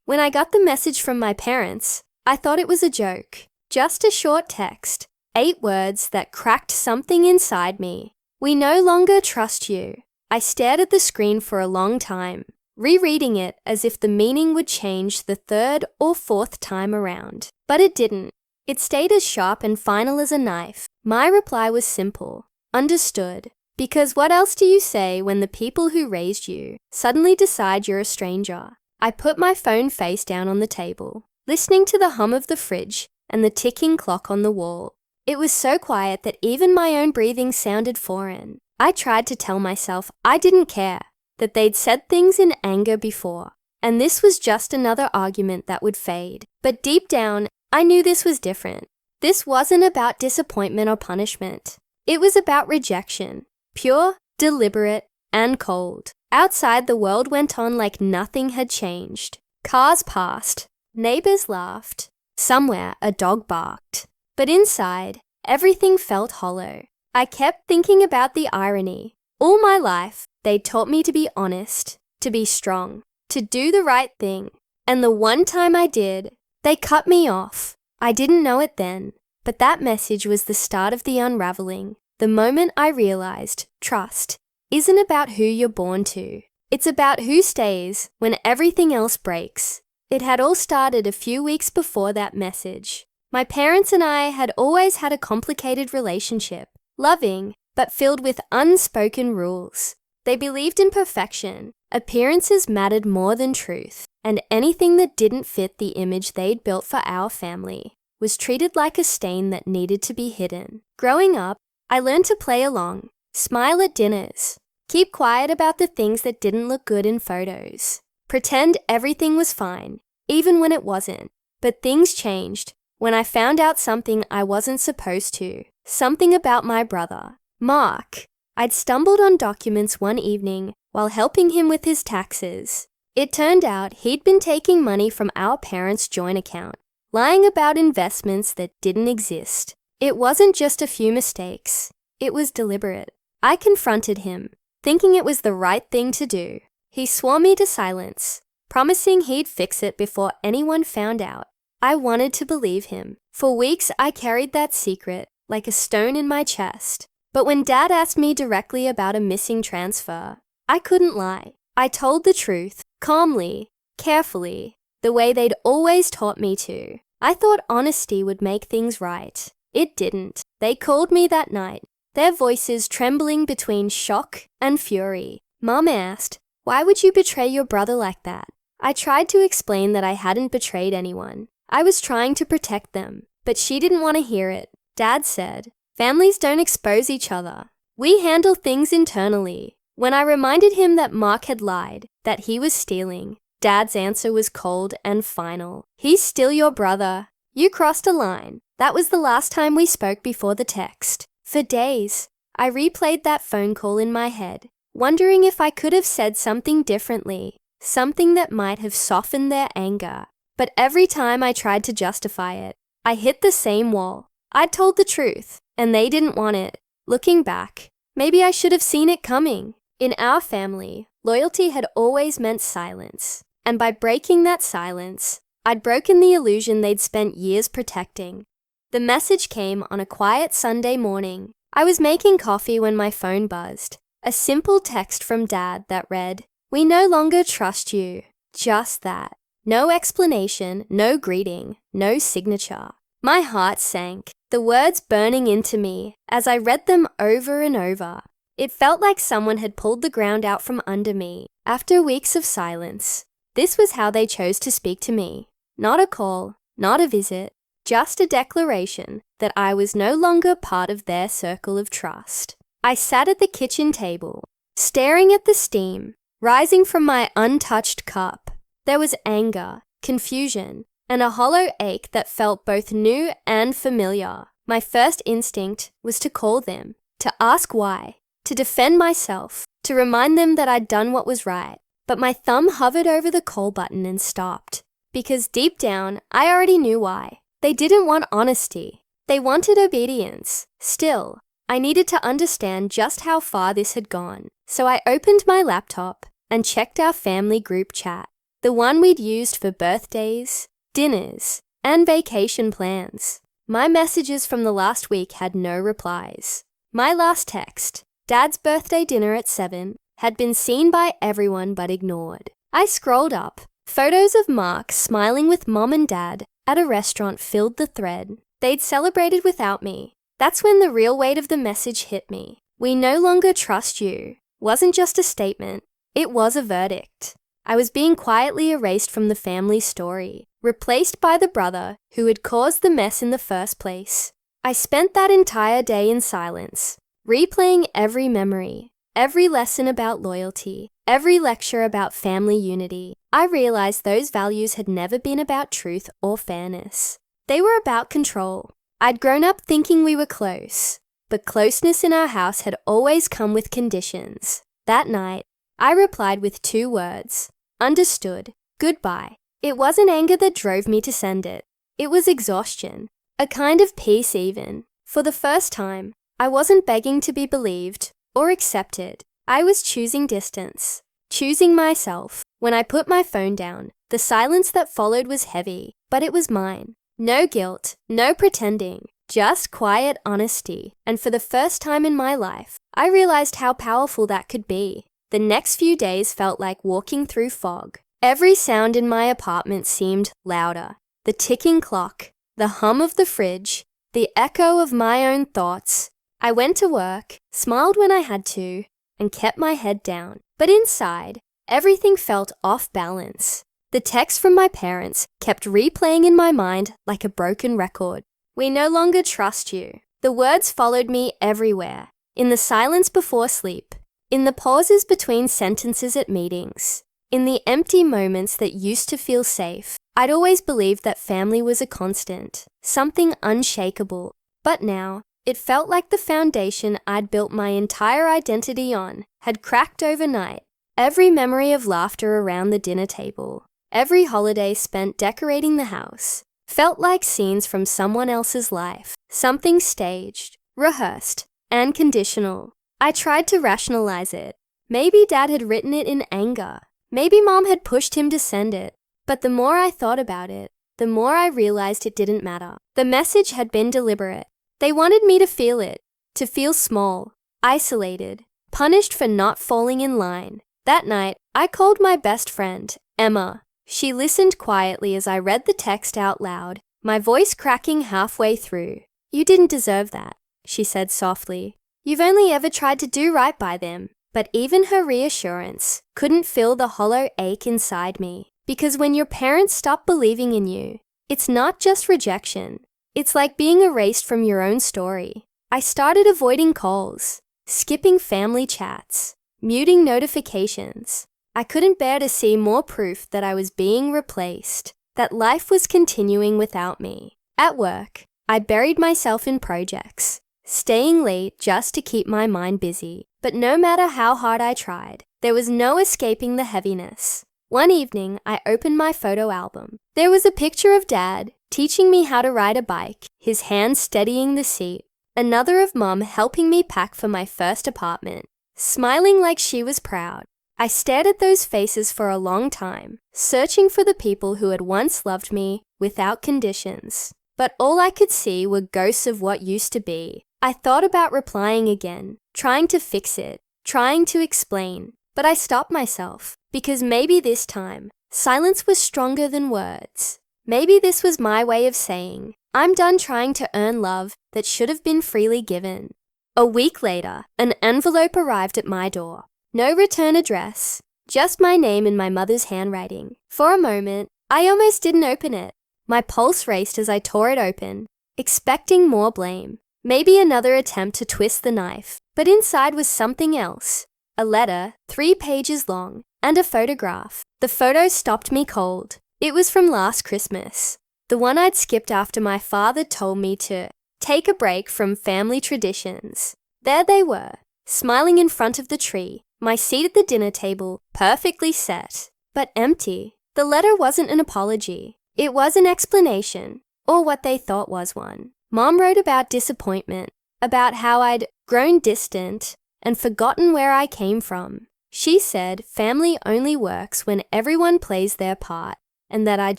When I got the message from my parents, I thought it was a joke. Just a short text, 8 words that cracked something inside me. We no longer trust you. I stared at the screen for a long time, rereading it as if the meaning would change the 3rd or 4th time around. But it didn't. It stayed as sharp and final as a knife. My reply was simple. Understood. Because what else do you say when the people who raised you suddenly decide you're a stranger? I put my phone face down on the table, listening to the hum of the fridge and the ticking clock on the wall. It was so quiet that even my own breathing sounded foreign. I tried to tell myself I didn't care, that they'd said things in anger before, and this was just another argument that would fade. But deep down, I knew this was different. This wasn't about disappointment or punishment. It was about rejection, pure, deliberate, and cold. Outside, the world went on like nothing had changed. Cars passed, neighbors laughed, somewhere a dog barked. But inside, everything felt hollow. I kept thinking about the irony. All my life, they'd taught me to be honest, to be strong, to do the right thing. And the one time I did, they cut me off. I didn't know it then, but that message was the start of the unraveling. The moment I realized trust isn't about who you're born to. It's about who stays when everything else breaks. It had all started a few weeks before that message. My parents and I had always had a complicated relationship, loving, but filled with unspoken rules. They believed in perfection. Appearances mattered more than truth, and anything that didn't fit the image they'd built for our family was treated like a stain that needed to be hidden. Growing up, I learned to play along, smile at dinners, keep quiet about the things that didn't look good in photos, pretend everything was fine, even when it wasn't. But things changed when I found out something I wasn't supposed to, something about my brother, Mark. I'd stumbled on documents one evening while helping him with his taxes. It turned out he'd been taking money from our parents' joint account, lying about investments that didn't exist. It wasn't just a few mistakes. It was deliberate. I confronted him, thinking it was the right thing to do. He swore me to silence, promising he'd fix it before anyone found out. I wanted to believe him. For weeks, I carried that secret like a stone in my chest. But when Dad asked me directly about a missing transfer, I couldn't lie. I told the truth, calmly, carefully, the way they'd always taught me to. I thought honesty would make things right. It didn't. They called me that night, their voices trembling between shock and fury. Mom asked, "Why would you betray your brother like that?" I tried to explain that I hadn't betrayed anyone. I was trying to protect them, but she didn't want to hear it. Dad said, "Families don't expose each other. We handle things internally." When I reminded him that Mark had lied, that he was stealing, Dad's answer was cold and final. "He's still your brother. You crossed a line." That was the last time we spoke before the text. For days, I replayed that phone call in my head, wondering if I could have said something differently, something that might have softened their anger. But every time I tried to justify it, I hit the same wall. I'd told the truth, and they didn't want it. Looking back, maybe I should have seen it coming. In our family, loyalty had always meant silence. And by breaking that silence, I'd broken the illusion they'd spent years protecting. The message came on a quiet Sunday morning. I was making coffee when my phone buzzed. A simple text from Dad that read, "We no longer trust you." Just that. No explanation, no greeting, no signature. My heart sank, the words burning into me as I read them over and over. It felt like someone had pulled the ground out from under me. After weeks of silence, this was how they chose to speak to me. Not a call, not a visit, just a declaration that I was no longer part of their circle of trust. I sat at the kitchen table, staring at the steam rising from my untouched cup. There was anger, confusion, and a hollow ache that felt both new and familiar. My first instinct was to call them, to ask why, to defend myself, to remind them that I'd done what was right. But my thumb hovered over the call button and stopped, because deep down, I already knew why. They didn't want honesty. They wanted obedience. Still, I needed to understand just how far this had gone. So I opened my laptop and checked our family group chat. The one we'd used for birthdays, dinners, and vacation plans. My messages from the last week had no replies. My last text, Dad's birthday dinner at 7, had been seen by everyone but ignored. I scrolled up. Photos of Mark smiling with Mom and Dad at a restaurant filled the thread. They'd celebrated without me. That's when the real weight of the message hit me. We no longer trust you. Wasn't just a statement. It was a verdict. I was being quietly erased from the family story, replaced by the brother who had caused the mess in the first place. I spent that entire day in silence, replaying every memory, every lesson about loyalty, every lecture about family unity. I realized those values had never been about truth or fairness. They were about control. I'd grown up thinking we were close, but closeness in our house had always come with conditions. That night, I replied with 2 words. Understood. Goodbye. It wasn't anger that drove me to send it. It was exhaustion. A kind of peace even. For the first time, I wasn't begging to be believed or accepted. I was choosing distance. Choosing myself. When I put my phone down, the silence that followed was heavy, but it was mine. No guilt, no pretending, just quiet honesty. And for the first time in my life, I realized how powerful that could be. The next few days felt like walking through fog. Every sound in my apartment seemed louder. The ticking clock, the hum of the fridge, the echo of my own thoughts. I went to work, smiled when I had to, and kept my head down. But inside, everything felt off balance. The texts from my parents kept replaying in my mind like a broken record. We no longer trust you. The words followed me everywhere. In the silence before sleep. In the pauses between sentences at meetings. In the empty moments that used to feel safe. I'd always believed that family was a constant. Something unshakable. But now, it felt like the foundation I'd built my entire identity on had cracked overnight. Every memory of laughter around the dinner table. Every holiday spent decorating the house felt like scenes from someone else's life, something staged, rehearsed, and conditional. I tried to rationalize it. Maybe Dad had written it in anger. Maybe Mom had pushed him to send it. But the more I thought about it, the more I realized it didn't matter. The message had been deliberate. They wanted me to feel it, to feel small, isolated, punished for not falling in line. That night, I called my best friend, Emma. She listened quietly as I read the text out loud, my voice cracking halfway through. You didn't deserve that, she said softly. You've only ever tried to do right by them. But even her reassurance couldn't fill the hollow ache inside me. Because when your parents stop believing in you, it's not just rejection. It's like being erased from your own story. I started avoiding calls, skipping family chats, muting notifications. I couldn't bear to see more proof that I was being replaced, that life was continuing without me. At work, I buried myself in projects, staying late just to keep my mind busy. But no matter how hard I tried, there was no escaping the heaviness. One evening, I opened my photo album. There was a picture of Dad teaching me how to ride a bike, his hand steadying the seat. Another of Mom helping me pack for my first apartment, smiling like she was proud. I stared at those faces for a long time, searching for the people who had once loved me without conditions. But all I could see were ghosts of what used to be. I thought about replying again, trying to fix it, trying to explain. But I stopped myself, because maybe this time, silence was stronger than words. Maybe this was my way of saying, I'm done trying to earn love that should have been freely given. A week later, an envelope arrived at my door. No return address, just my name in my mother's handwriting. For a moment, I almost didn't open it. My pulse raced as I tore it open, expecting more blame. Maybe another attempt to twist the knife. But inside was something else. A letter, 3 pages long, and a photograph. The photo stopped me cold. It was from last Christmas. The one I'd skipped after my father told me to take a break from family traditions. There they were, smiling in front of the tree. My seat at the dinner table, perfectly set, but empty. The letter wasn't an apology. It was an explanation, or what they thought was one. Mom wrote about disappointment, about how I'd grown distant and forgotten where I came from. She said family only works when everyone plays their part, and that I'd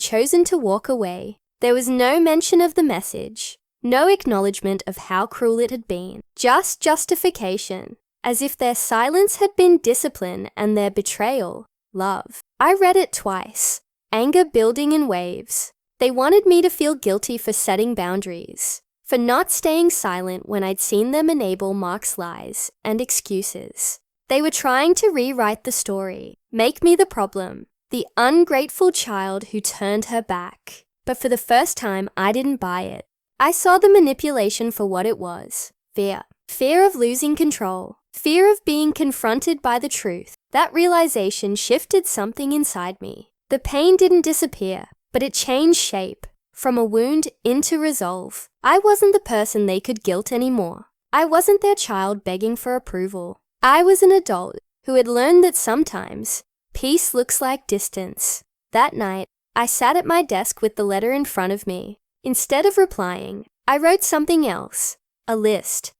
chosen to walk away. There was no mention of the message, no acknowledgement of how cruel it had been, just justification, as if their silence had been discipline and their betrayal, love. I read it twice, anger building in waves. They wanted me to feel guilty for setting boundaries, for not staying silent when I'd seen them enable Mark's lies and excuses. They were trying to rewrite the story, make me the problem, the ungrateful child who turned her back. But for the first time, I didn't buy it. I saw the manipulation for what it was. Fear. Fear of losing control. Fear of being confronted by the truth. That realization shifted something inside me. The pain didn't disappear, but it changed shape. From a wound into resolve. I wasn't the person they could guilt anymore. I wasn't their child begging for approval. I was an adult who had learned that sometimes peace looks like distance. That night, I sat at my desk with the letter in front of me. Instead of replying, I wrote something else. A list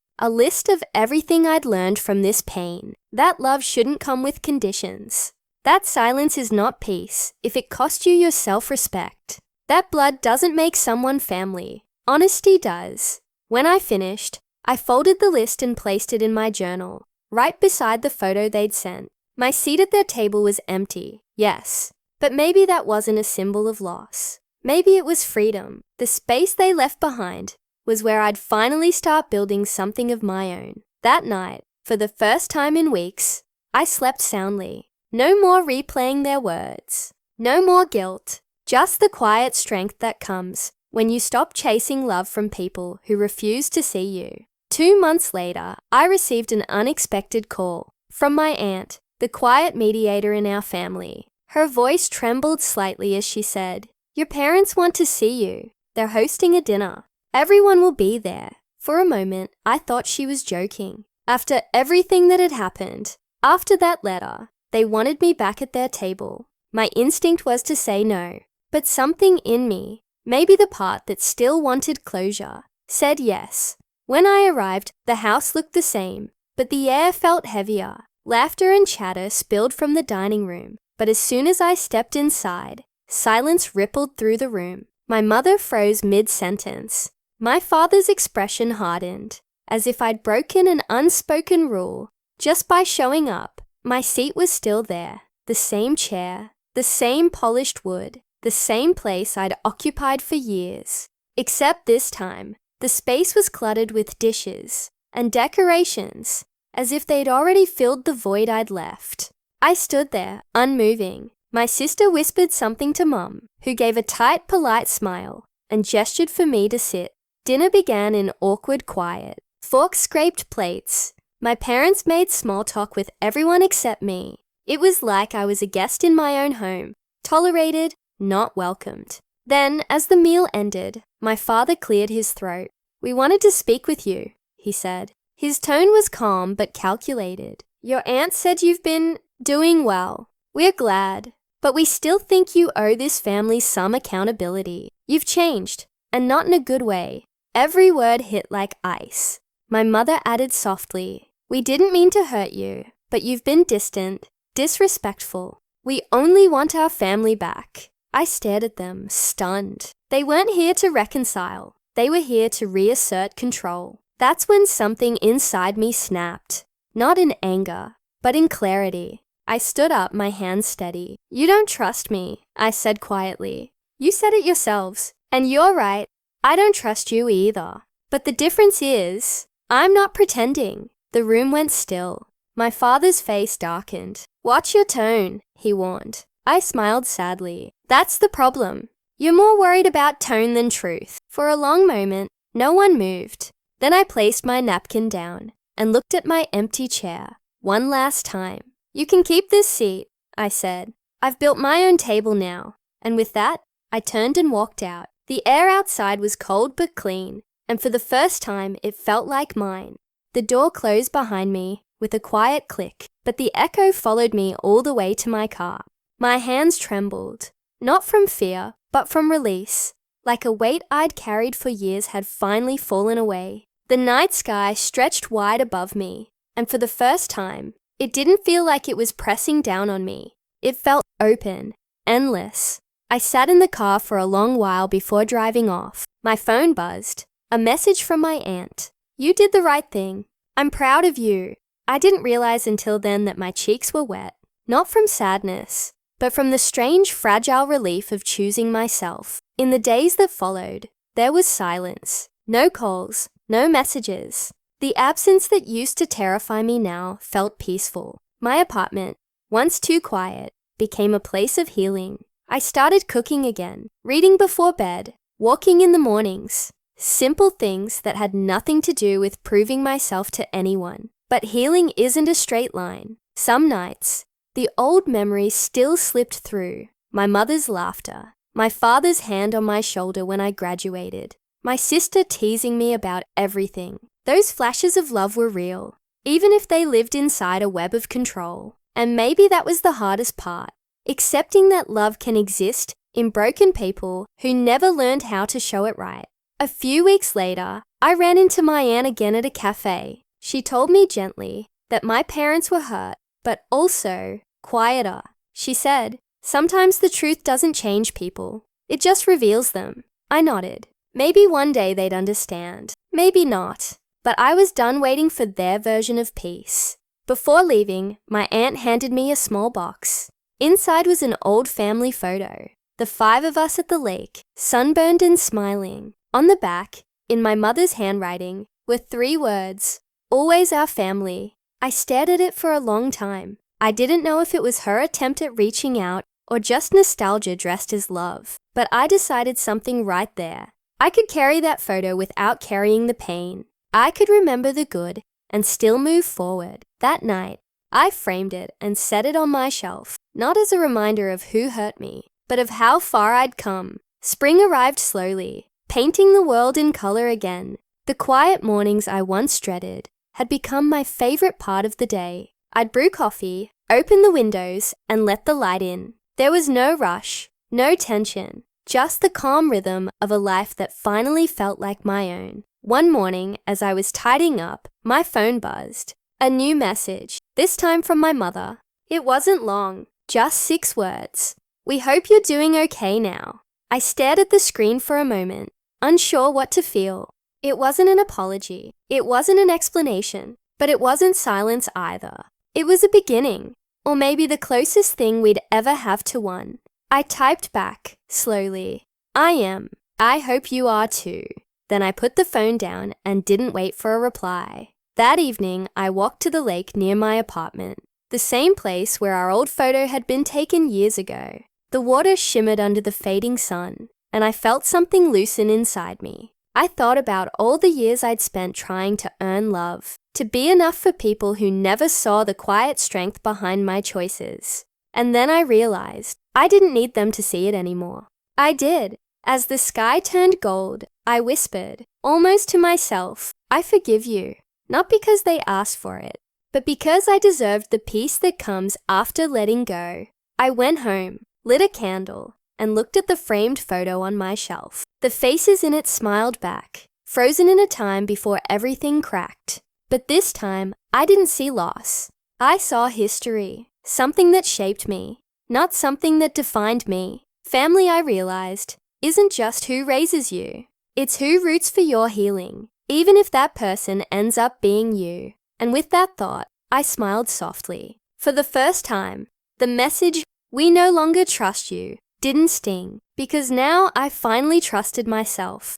of everything I'd learned from this pain. That love shouldn't come with conditions. That silence is not peace if it cost you your self-respect. That blood doesn't make someone family. Honesty does. When I finished, I folded the list and placed it in my journal, right beside the photo they'd sent. My seat at their table was empty, yes, but maybe that wasn't a symbol of loss. Maybe it was freedom. The space they left behind was where I'd finally start building something of my own. That night, for the first time in weeks, I slept soundly. No more replaying their words. No more guilt. Just the quiet strength that comes when you stop chasing love from people who refuse to see you. 2 months later, I received an unexpected call from my aunt, the quiet mediator in our family. Her voice trembled slightly as she said, "Your parents want to see you. They're hosting a dinner. Everyone will be there." For a moment, I thought she was joking. After everything that had happened, after that letter, they wanted me back at their table. My instinct was to say no, but something in me, maybe the part that still wanted closure, said yes. When I arrived, the house looked the same, but the air felt heavier. Laughter and chatter spilled from the dining room, but as soon as I stepped inside, silence rippled through the room. My mother froze mid-sentence. My father's expression hardened, as if I'd broken an unspoken rule. Just by showing up, my seat was still there, the same chair, the same polished wood, the same place I'd occupied for years. Except this time, the space was cluttered with dishes and decorations, as if they'd already filled the void I'd left. I stood there, unmoving. My sister whispered something to Mum, who gave a tight, polite smile and gestured for me to sit. Dinner began in awkward quiet. Forks scraped plates. My parents made small talk with everyone except me. It was like I was a guest in my own home, tolerated, not welcomed. Then, as the meal ended, my father cleared his throat. "We wanted to speak with you," he said. His tone was calm but calculated. "Your aunt said you've been doing well. We're glad, but we still think you owe this family some accountability. You've changed, and not in a good way." Every word hit like ice. My mother added softly, "We didn't mean to hurt you, but you've been distant, disrespectful. We only want our family back." I stared at them, stunned. They weren't here to reconcile. They were here to reassert control. That's when something inside me snapped. Not in anger, but in clarity. I stood up, my hands steady. "You don't trust me," I said quietly. "You said it yourselves. And you're right. I don't trust you either. But the difference is, I'm not pretending." The room went still. My father's face darkened. "Watch your tone," he warned. I smiled sadly. "That's the problem. You're more worried about tone than truth." For a long moment, no one moved. Then I placed my napkin down and looked at my empty chair one last time. "You can keep this seat," I said. "I've built my own table now." And with that, I turned and walked out. The air outside was cold but clean, and for the first time, it felt like mine. The door closed behind me with a quiet click, but the echo followed me all the way to my car. My hands trembled, not from fear, but from release, like a weight I'd carried for years had finally fallen away. The night sky stretched wide above me, and for the first time, It didn't feel like it was pressing down on me. It felt open, endless. I sat in the car for a long while before driving off. My phone buzzed. A message from my aunt. "You did the right thing. I'm proud of you." I didn't realize until then that my cheeks were wet, not from sadness, but from the strange, fragile relief of choosing myself. In the days that followed, there was silence. No calls, no messages. The absence that used to terrify me now felt peaceful. My apartment, once too quiet, became a place of healing. I started cooking again, reading before bed, walking in the mornings. Simple things that had nothing to do with proving myself to anyone. But healing isn't a straight line. Some nights, the old memories still slipped through. My mother's laughter, my father's hand on my shoulder when I graduated, my sister teasing me about everything. Those flashes of love were real, even if they lived inside a web of control. And maybe that was the hardest part, accepting that love can exist in broken people who never learned how to show it right. A few weeks later, I ran into my aunt again at a cafe. She told me gently that my parents were hurt, but also quieter. She said, "Sometimes the truth doesn't change people. It just reveals them." I nodded. Maybe one day they'd understand. Maybe not. But I was done waiting for their version of peace. Before leaving, my aunt handed me a small box. Inside was an old family photo. The 5 of us at the lake, sunburned and smiling. On the back, in my mother's handwriting, were 3 words, "Always our family." I stared at it for a long time. I didn't know if it was her attempt at reaching out or just nostalgia dressed as love. But I decided something right there. I could carry that photo without carrying the pain. I could remember the good and still move forward. That night, I framed it and set it on my shelf, not as a reminder of who hurt me, but of how far I'd come. Spring arrived slowly, painting the world in color again. The quiet mornings I once dreaded had become my favorite part of the day. I'd brew coffee, open the windows, and let the light in. There was no rush, no tension, just the calm rhythm of a life that finally felt like my own. One morning, as I was tidying up, my phone buzzed. A new message, this time from my mother. It wasn't long, just 6 words. "We hope you're doing okay now." I stared at the screen for a moment, unsure what to feel. It wasn't an apology. It wasn't an explanation. But it wasn't silence either. It was a beginning, or maybe the closest thing we'd ever have to one. I typed back, slowly, "I am. I hope you are too." Then I put the phone down and didn't wait for a reply. That evening, I walked to the lake near my apartment, the same place where our old photo had been taken years ago. The water shimmered under the fading sun, and I felt something loosen inside me. I thought about all the years I'd spent trying to earn love, to be enough for people who never saw the quiet strength behind my choices. And then I realized I didn't need them to see it anymore. I did. As the sky turned gold, I whispered, almost to myself, "I forgive you." Not because they asked for it, but because I deserved the peace that comes after letting go. I went home, lit a candle, and looked at the framed photo on my shelf. The faces in it smiled back, frozen in a time before everything cracked. But this time, I didn't see loss. I saw history, something that shaped me, not something that defined me. Family, I realized, isn't just who raises you. It's who roots for your healing, even if that person ends up being you. And with that thought, I smiled softly. For the first time, the message, "We no longer trust you," didn't sting, because now I finally trusted myself.